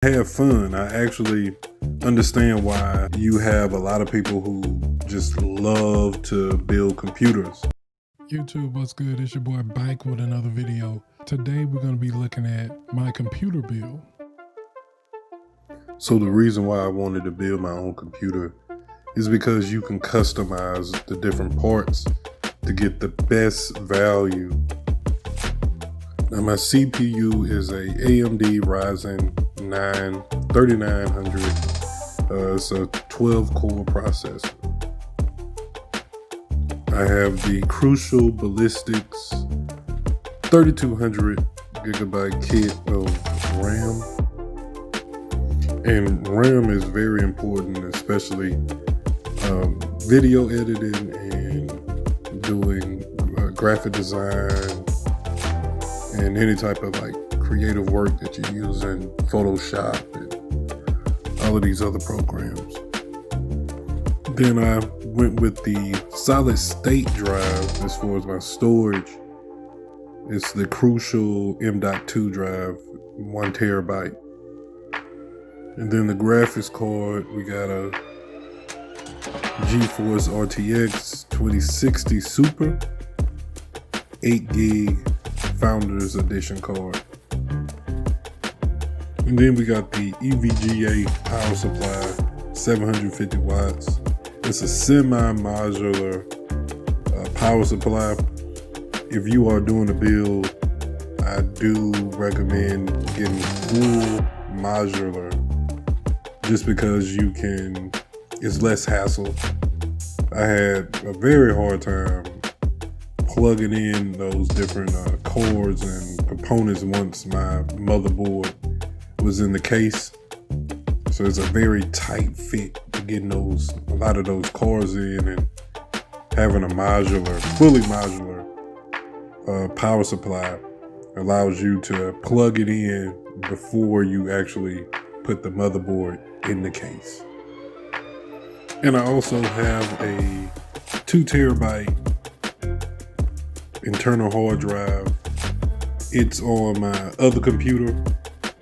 have fun. I actually understand why you have a lot of people who just love to build computers. YouTube, what's good? It's your boy Bike with another video. Today we're going to be looking at my computer build. So the reason why I wanted to build my own computer is because you can customize the different parts to get the best value. Now my CPU is a AMD Ryzen 9 3900. It's a 12 core processor. I have the Crucial Ballistics 3200 gigabyte kit of RAM. And RAM is very important, especially video editing and doing graphic design and any type of like creative work that you use in Photoshop and all of these other programs. Then I went with the solid state drive as far as my storage. It's the Crucial M.2 drive, 1 terabyte. And then the graphics card, we got a GeForce RTX 2060 Super 8 gig Founders Edition card. And then we got the EVGA power supply, 750 watts. It's a semi-modular power supply. If you are doing a build, I do recommend getting full modular just because it's less hassle. I had a very hard time plugging in those different cords and components once my motherboard was in the case. So it's a very tight fit to getting a lot of those cords in, and having a fully modular power supply allows you to plug it in before you actually put the motherboard in the case. And I also have a 2 terabyte internal hard drive. It's on my other computer,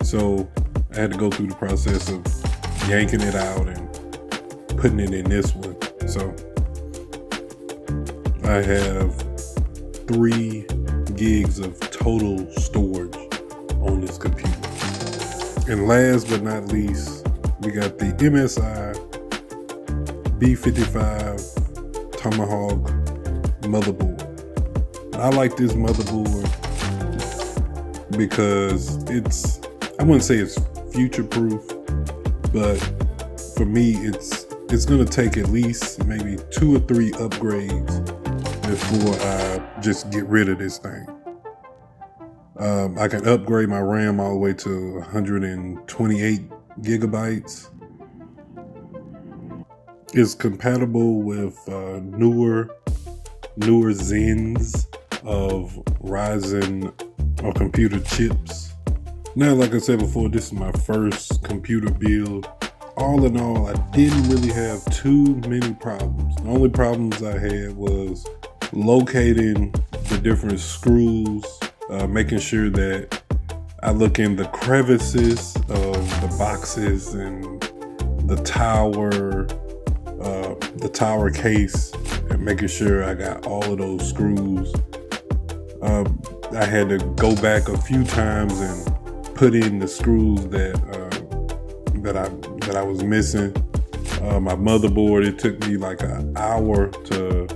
so I had to go through the process of yanking it out and putting it in this one. So I have 3 gigs of total storage on this computer. And last but not least, we got the MSI B55 Tomahawk motherboard. I like this motherboard because I wouldn't say it's future proof, but for me it's gonna take at least maybe 2 or 3 upgrades before I just get rid of this thing. I can upgrade my RAM all the way to 128 gigabytes. It's compatible with newer Zens of Ryzen or computer chips. Now, like I said before, this is my first computer build. All in all, I didn't really have too many problems. The only problems I had was locating the different screws, making sure that I look in the crevices of the boxes and the tower case, and making sure I got all of those screws. I had to go back a few times and put in the screws that I was missing. My motherboard, it took me like an hour to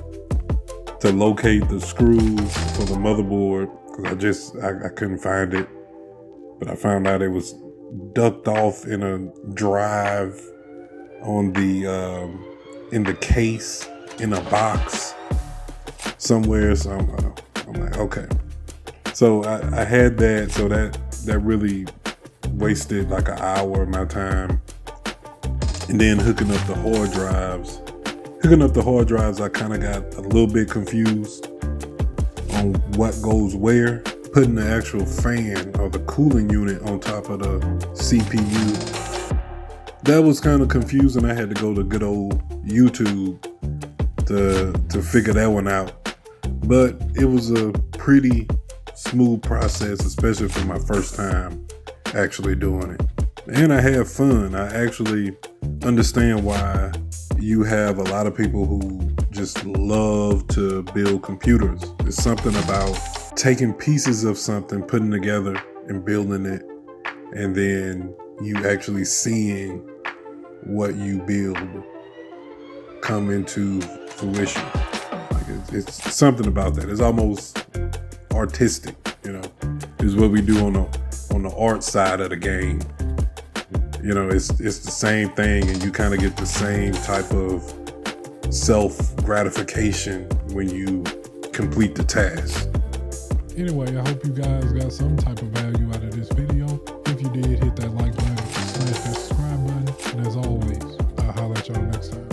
locate the screws for the motherboard because I couldn't find it. But I found out it was ducked off in a drive on in the case in a box somewhere. So I'm like, okay. So I had that, so that really wasted like an hour of my time. And then hooking up the hard drives, I kind of got a little bit confused on what goes where. Putting the actual fan or the cooling unit on top of the CPU, that was kind of confusing. I had to go to good old YouTube to figure that one out. But it was a pretty smooth process, especially for my first time actually doing it. And I have fun. I actually understand why you have a lot of people who just love to build computers. It's something about taking pieces of something, putting together and building it, and then you actually seeing what you build come into fruition. Like it's something about that. It's almost artistic, you know. Is what we do on the art side of the game. You know, it's the same thing, and you kind of get the same type of self gratification when you complete the task. Anyway, I hope you guys got some type of value out of this video. If you did, hit that like button, smash that subscribe button, and as always, I'll holler at y'all next time.